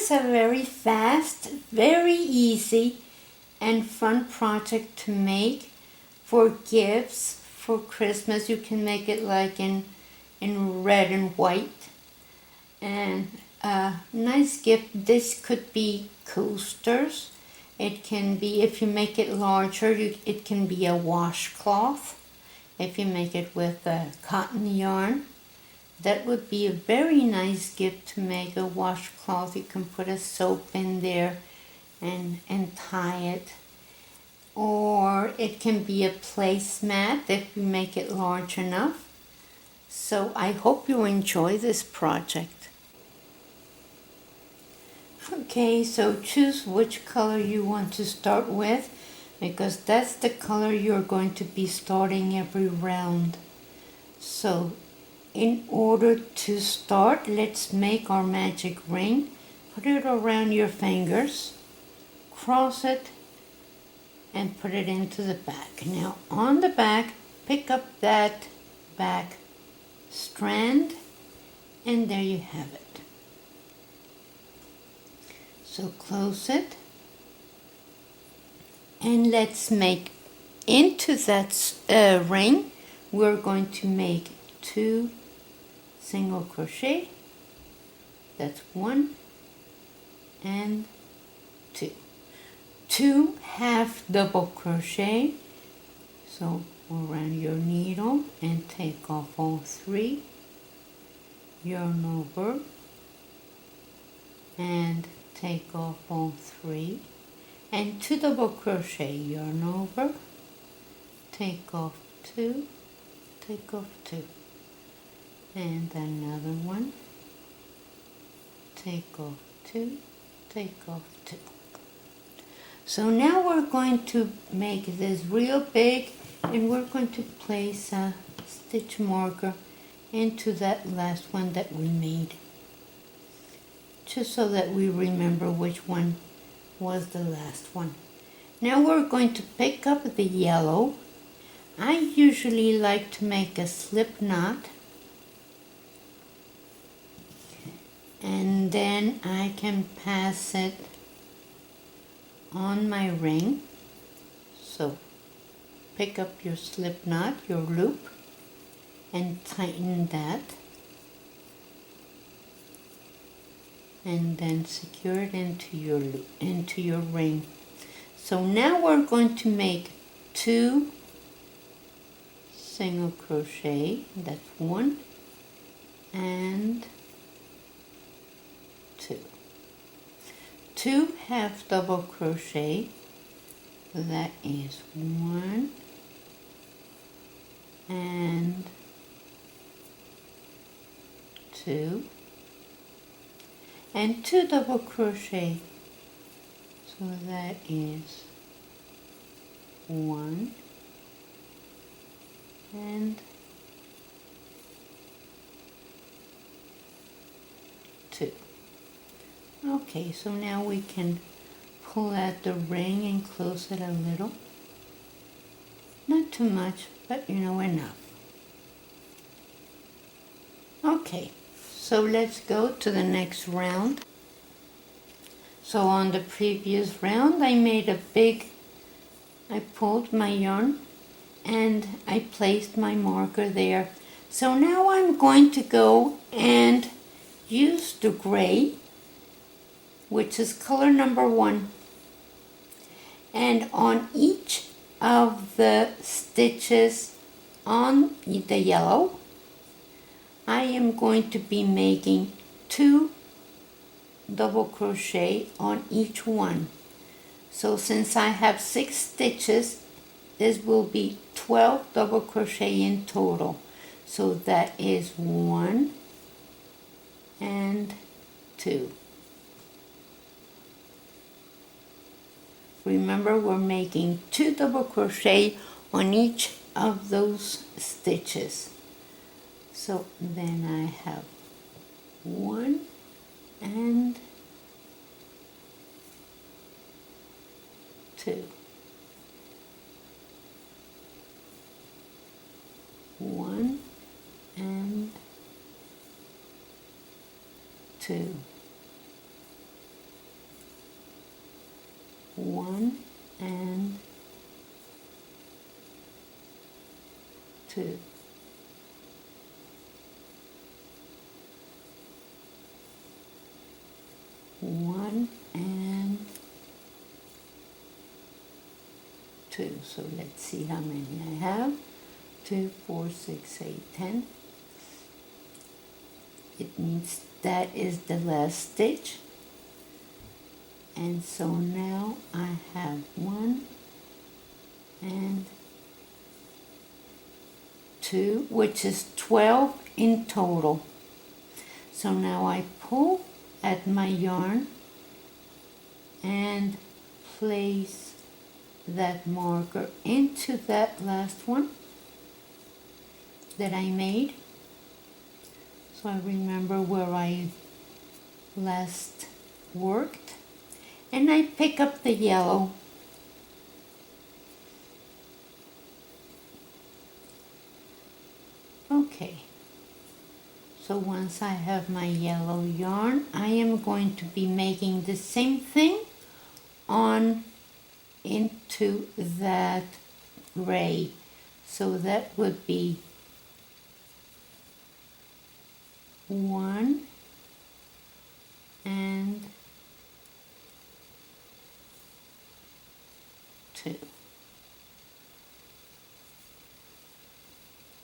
is a very fast, very easy and fun project to make for gifts for Christmas. You can make it like in red and white. And a nice gift. This could be coasters. It can be, if you make it larger, it can be a washcloth. If you make it with cotton yarn, that would be a very nice gift to make, a washcloth. You can put a soap in there and tie it. Or it can be a placemat if you make it large enough. So I hope you enjoy this project. Okay, so choose which color you want to start with, because that's the color you're going to be starting every round. So in order to start, let's make our magic ring. Put it around your fingers, cross it, and put it into the back. Now on the back, pick up that back strand, and there you have it. So close it, and let's make into that ring, we're going to make 2 single crochet. That's 1 and 2. 2 half double crochet. So around your needle and take off all 3, yarn over, and take off all 3, and 2 double crochet, yarn over, take off 2, take off 2, and another one, take off 2, take off 2. So now we're going to make this real big, and we're going to place a stitch marker into that last one that we made, just so that we remember which one was the last one. Now we're going to pick up the yellow. I usually like to make a slip knot, and then I can pass it on my ring. So pick up your slip knot, your loop, and tighten that, and then secure it into your loop, into your ring. So now we're going to make 2 single crochet. That's 1 and 2. 2 half double crochet. That is 1 and 2, and 2 double crochet. So that is 1 and 2. Okay, so now we can pull out the ring and close it a little. Not too much, but enough. Okay, so let's go to the next round. So on the previous round, I pulled my yarn and I placed my marker there. So now I'm going to go and use the gray, which is color number 1. And on each of the stitches on the yellow, I am going to be making 2 double crochet on each one. So since I have 6 stitches, this will be 12 double crochet in total. So that is 1 and 2. Remember, we're making 2 double crochet on each of those stitches. So then I have 1 and 2. 1 and 2. 1 and 2. One and 2. So let's see how many I have. 2, 4, 6, 8, 10. It means that is the last stitch. And so now I have 1 and 2, which is 12 in total. So now I pull at my yarn and place that marker into that last one that I made. So I remember where I last worked, and I pick up the yellow. Okay, so once I have my yellow yarn, I am going to be making the same thing on into that gray. So that would be 1 and 2.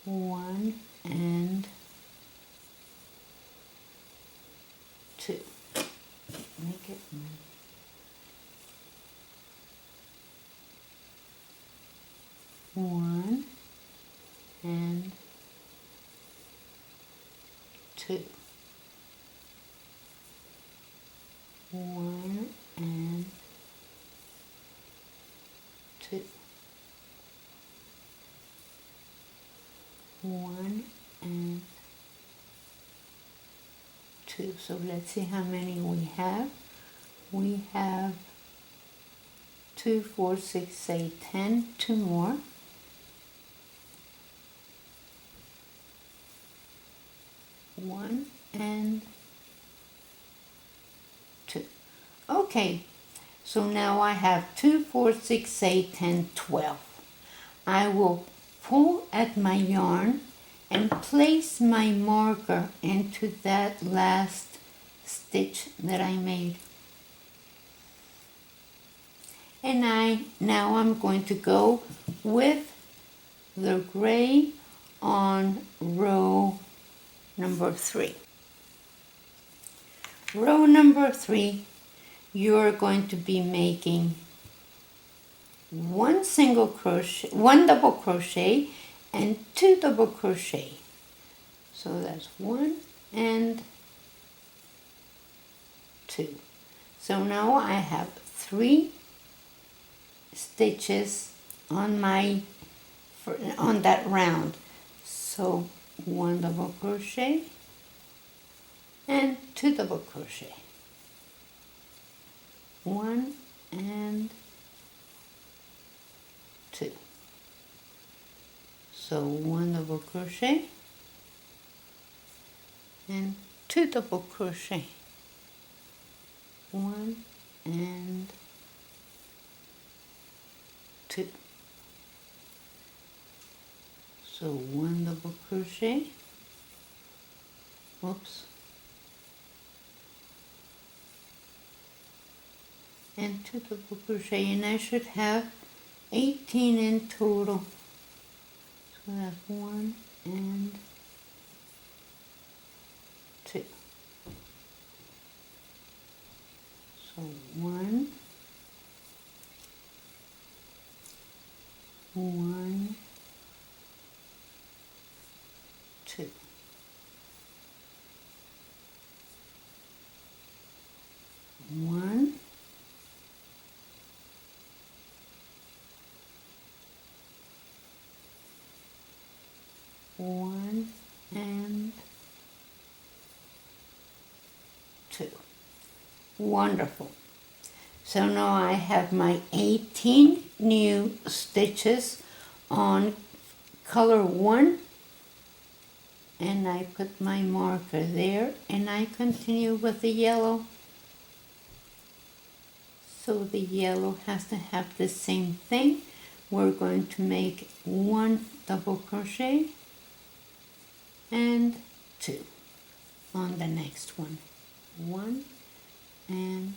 1 and 2. Make it 1 and 2. 1 and 2. 1 and 2. So let's see how many we have. We have 2, 4, 6, 8, 10, 2 more. One and 2. Okay, so now I have 2, 4, 6, 8, 10, 12. I will pull at my yarn and place my marker into that last stitch that I made. And now I'm going to go with the gray on row number 3. Row number 3, you're going to be making 1 single crochet, 1 double crochet and 2 double crochet. So that's 1 and 2. So now I have 3 stitches on that round. So 1 double crochet and 2 double crochet. 1 and 2. So 1 double crochet and 2 double crochet. 1 and 2. So 1 double crochet. Oops. And 2 double crochet, and I should have 18 in total. So that's 1 and 2. So 1, 1, 2. 1, 1 and 2. Wonderful. So now I have my 18 new stitches on color 1, and I put my marker there, and I continue with the yellow. so the yellow has to have the same thing. We're going to make 1 double crochet and 2 on the next one. 1 and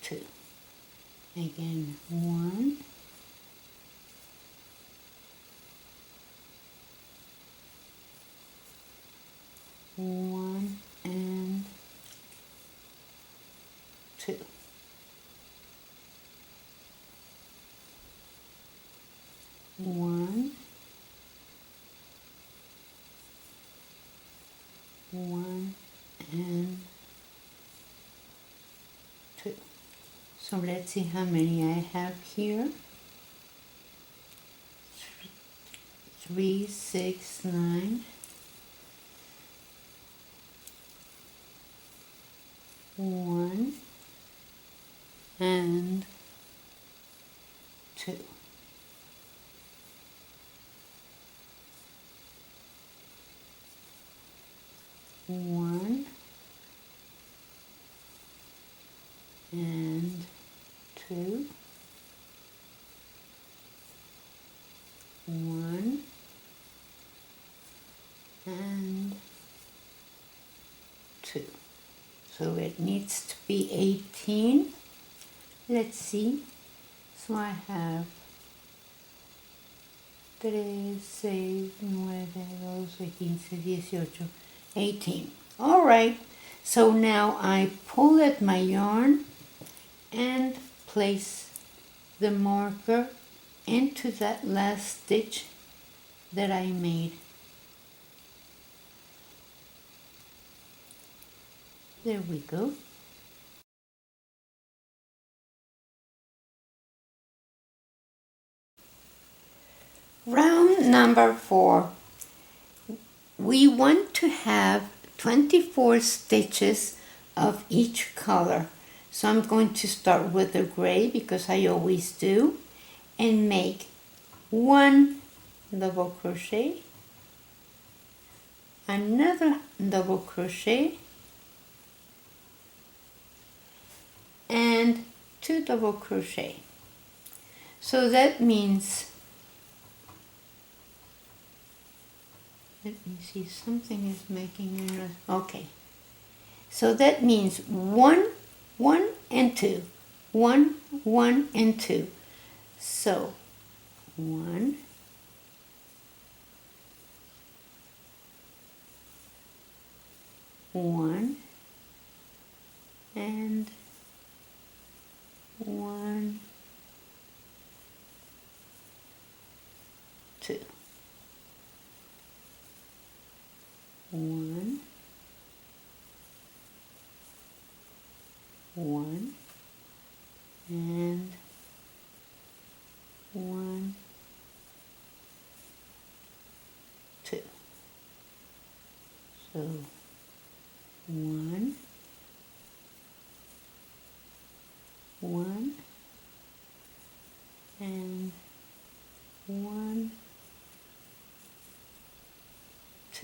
2. Again, 1 1 and 2. 1 1 and 2. So let's see how many I have here. 3, 6, 9. 1 and 2. 1 and 2. 1 and 2. So it needs to be 18. Let's see. So I have 3, 6, 9, 12, 15, 18, 18. All right. So now I pull at my yarn and place the marker into that last stitch that I made. There we go. Round number 4. We want to have 24 stitches of each color. So I'm going to start with the gray because I always do, and make 1 double crochet, another double crochet, and 2 double crochet. So that means, let me see, something is making a noise. Okay. So that means 1, 1 and 2. 1, 1 and 2. So 1, 1 and 1, 2. 1, 1 and 1, 2. So 1, 1 and 1, 2.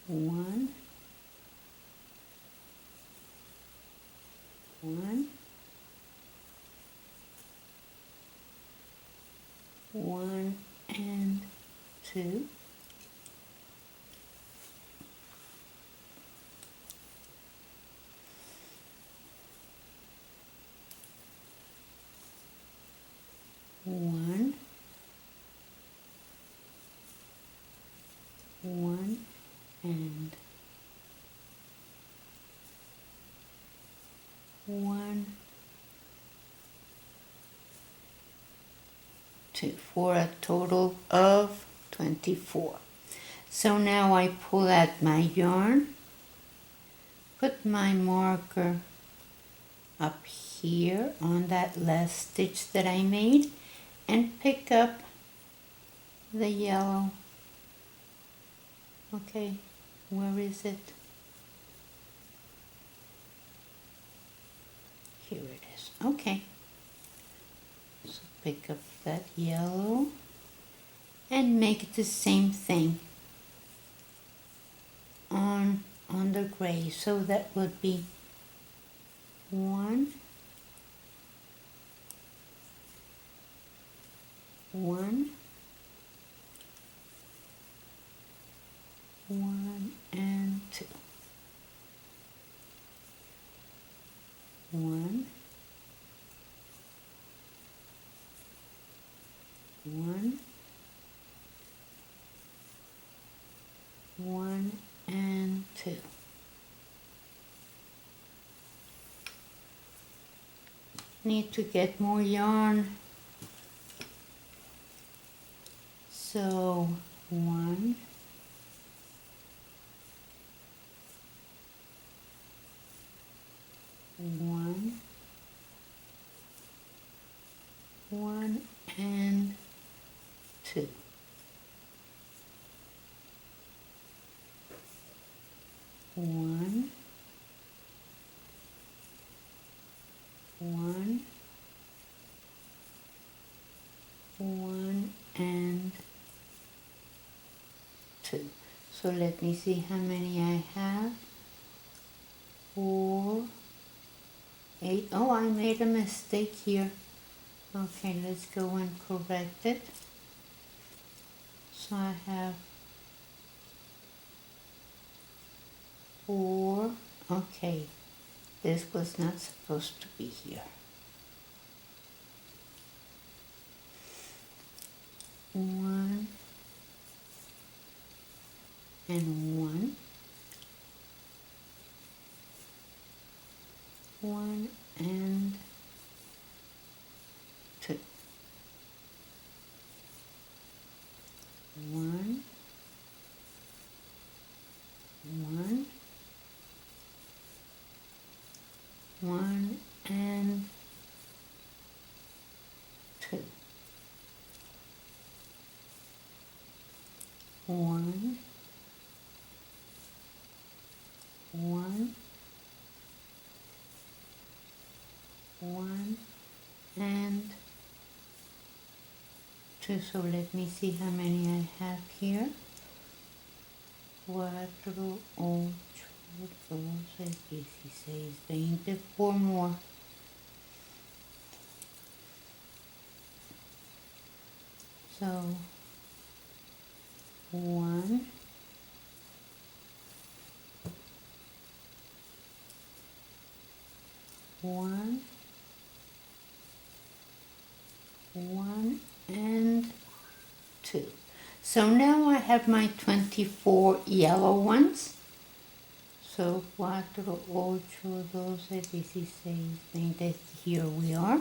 1, 1, 1 and 2. 1, 1 and 1, 2, for a total of 24. So now I pull out my yarn, put my marker up here on that last stitch that I made, and pick up the yellow. Okay, where is it? Here it is. Okay. So pick up that yellow and make the same thing on on the gray. So that would be 1, 1, 1 and 2. 1, 1, 1 and 2. Need to get more yarn. So 1, 1, 1 and 2. 1, 1, 1 and 2. So let me see how many I have. 4, 8. Oh, I made a mistake here. Okay, let's go and correct it. So I have 4. Okay, this was not supposed to be here. 1 and 1. 1 and 2. 1, 1, 1 and 2. 1, 1, 1 and 2. So let me see how many I have here. 4, 8, 12, 16, 24 more. So 1, 1, 1 and 2. So now I have my 24 yellow ones. So 4, 8, 12, 16, 20. Here we are.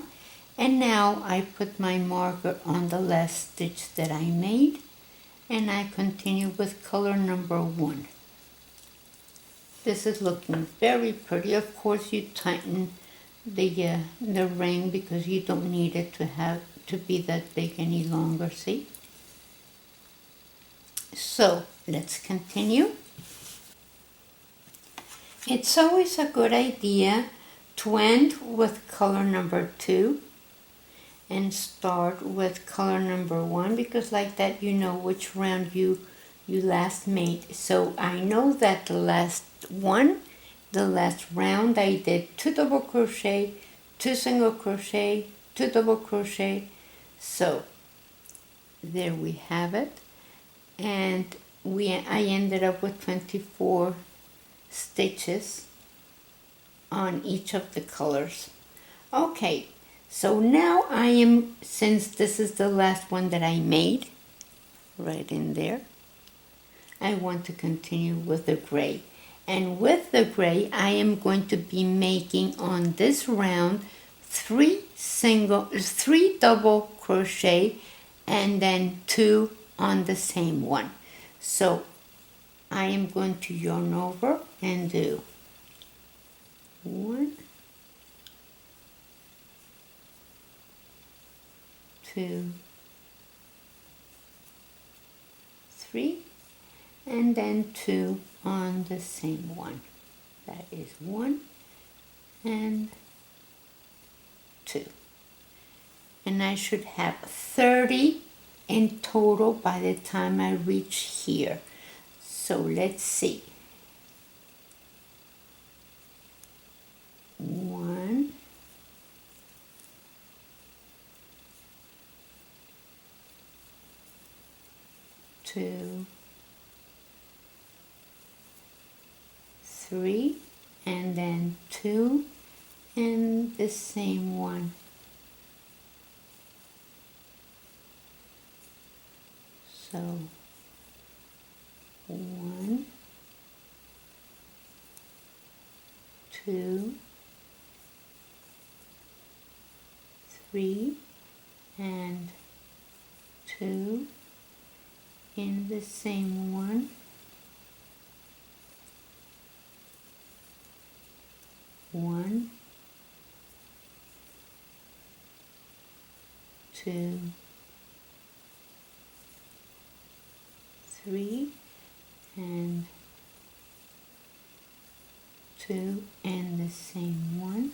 And now I put my marker on the last stitch that I made, and I continue with color number 1. This is looking very pretty. Of course, you tighten the ring because you don't need it to be that big any longer. See? So let's continue. It's always a good idea to end with color number 2 and start with color number 1, because like that you know which round you last made. So I know that the last round I did 2 double crochet, 2 single crochet, 2 double crochet. So there we have it, and I ended up with 24 stitches on each of the colors. Okay, so now since this is the last one that I made, right in there, I want to continue with the gray. And with the gray, I am going to be making on this round 3 double crochet and then 2 on the same one. So I am going to yarn over and do 1, 2, 3, and then 2 on the same one. That is 1 and 2. And I should have 30 in total by the time I reach here. So let's see. 2, 3, and then 2 in the same one. So 1, 2, 3, and 2 in the same one. 1, 2, 3, and 2 in the same one.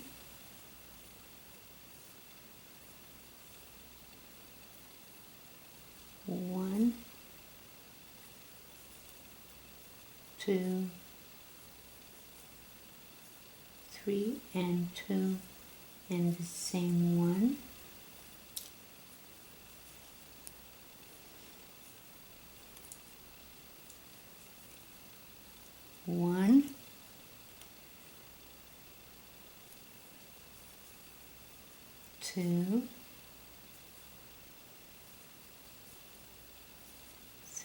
1, 2, 3, and 2 in the same one. 1, 2,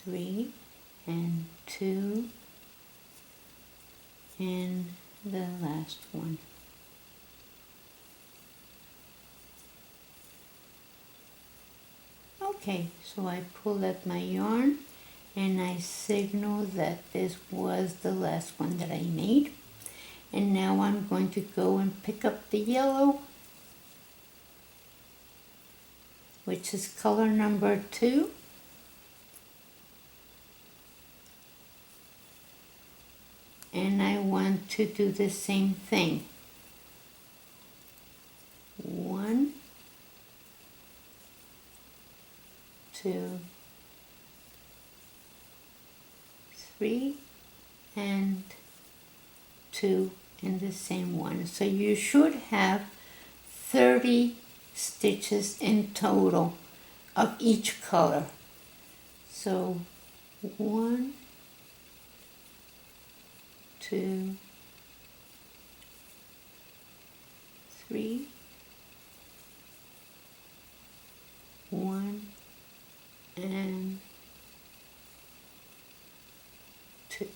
3, and 2 in the last one. Okay, so I pull at my yarn and I signal that this was the last one that I made. And now I'm going to go and pick up the yellow, which is color number 2. And I want to do the same thing. 1, 2, 3, and 2 in the same one. So you should have 30 stitches in total of each color. So 1, 2, 3, 1, and 2.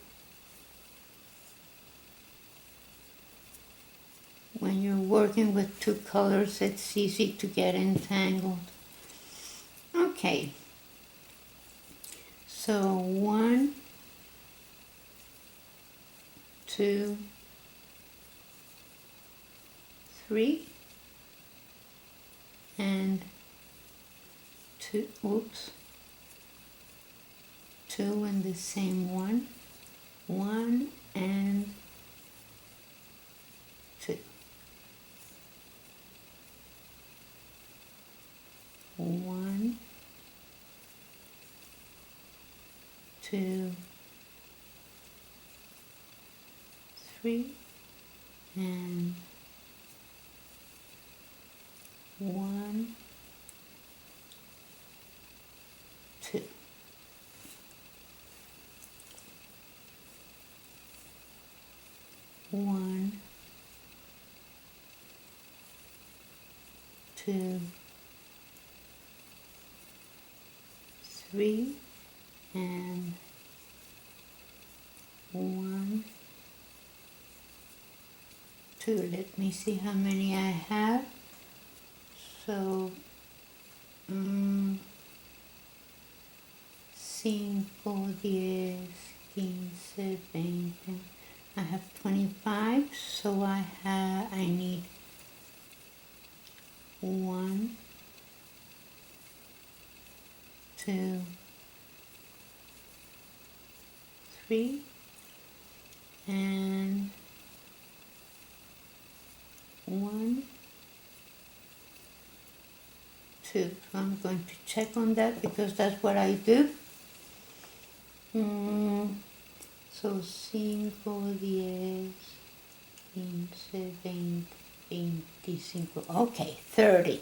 When you're working with 2 colors, it's easy to get entangled. Okay, so 1, 2, 3, and 2, oops, 2 in the same one, 1 and 2. 1, 2, 3, and 1, 2. One, 2, 3, and 1, 2. Let me see how many I have. So 5, 10, 15, 20. I have 25, so I need 1, 2, 3, and 1, 2. So I'm going to check on that because that's what I do. So 5, 10, 15, 20, 25. Okay, 30.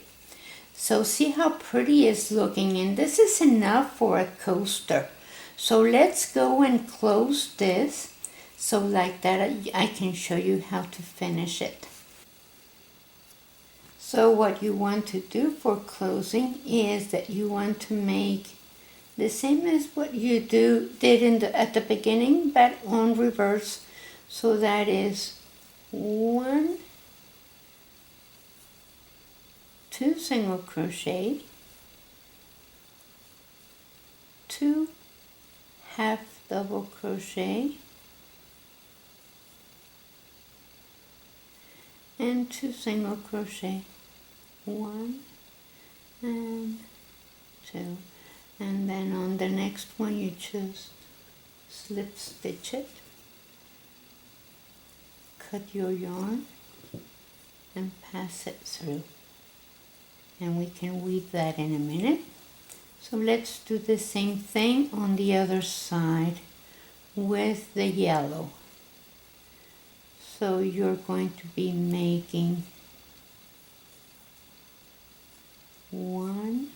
So see how pretty it's looking, and this is enough for a coaster. So let's go and close this. So like that I can show you how to finish it. So what you want to do for closing is that you want to make the same as what you did at the beginning, but on reverse. So that is 1, 2 single crochet, 2 half double crochet, and 2 single crochet, 1 and 2, and then on the next one you just slip stitch it, cut your yarn and pass it through, and we can weave that in a minute. So let's do the same thing on the other side with the yellow. So you're going to be making 1,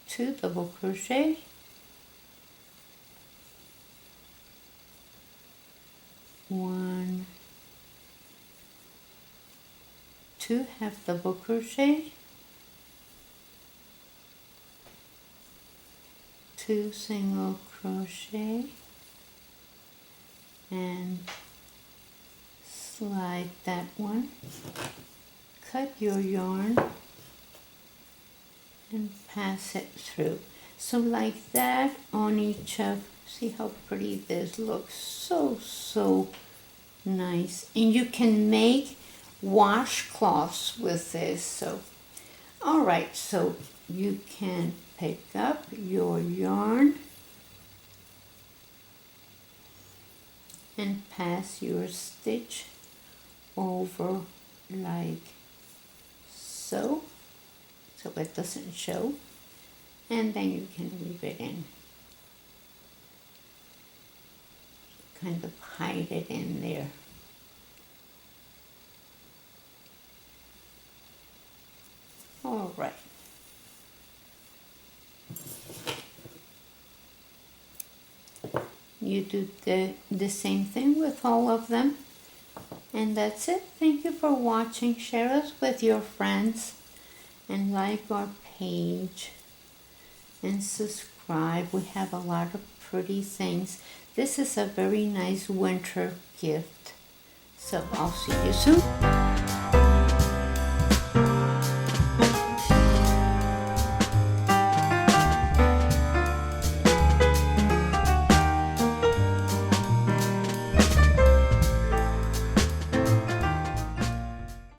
2 double crochet, 1, 2 half double crochet, 2 single crochet, and slide that one, cut your yarn and pass it through. So like that on each of, see how pretty this looks, so nice. And you can make washcloths with this. So all right, so you can pick up your yarn and pass your stitch over like so it doesn't show, and then you can weave it in, kind of hide it in there. All right. You do the same thing with all of them. And that's it. Thank you for watching. Share us with your friends and like our page and subscribe. We have a lot of pretty things. This is a very nice winter gift. So I'll see you soon.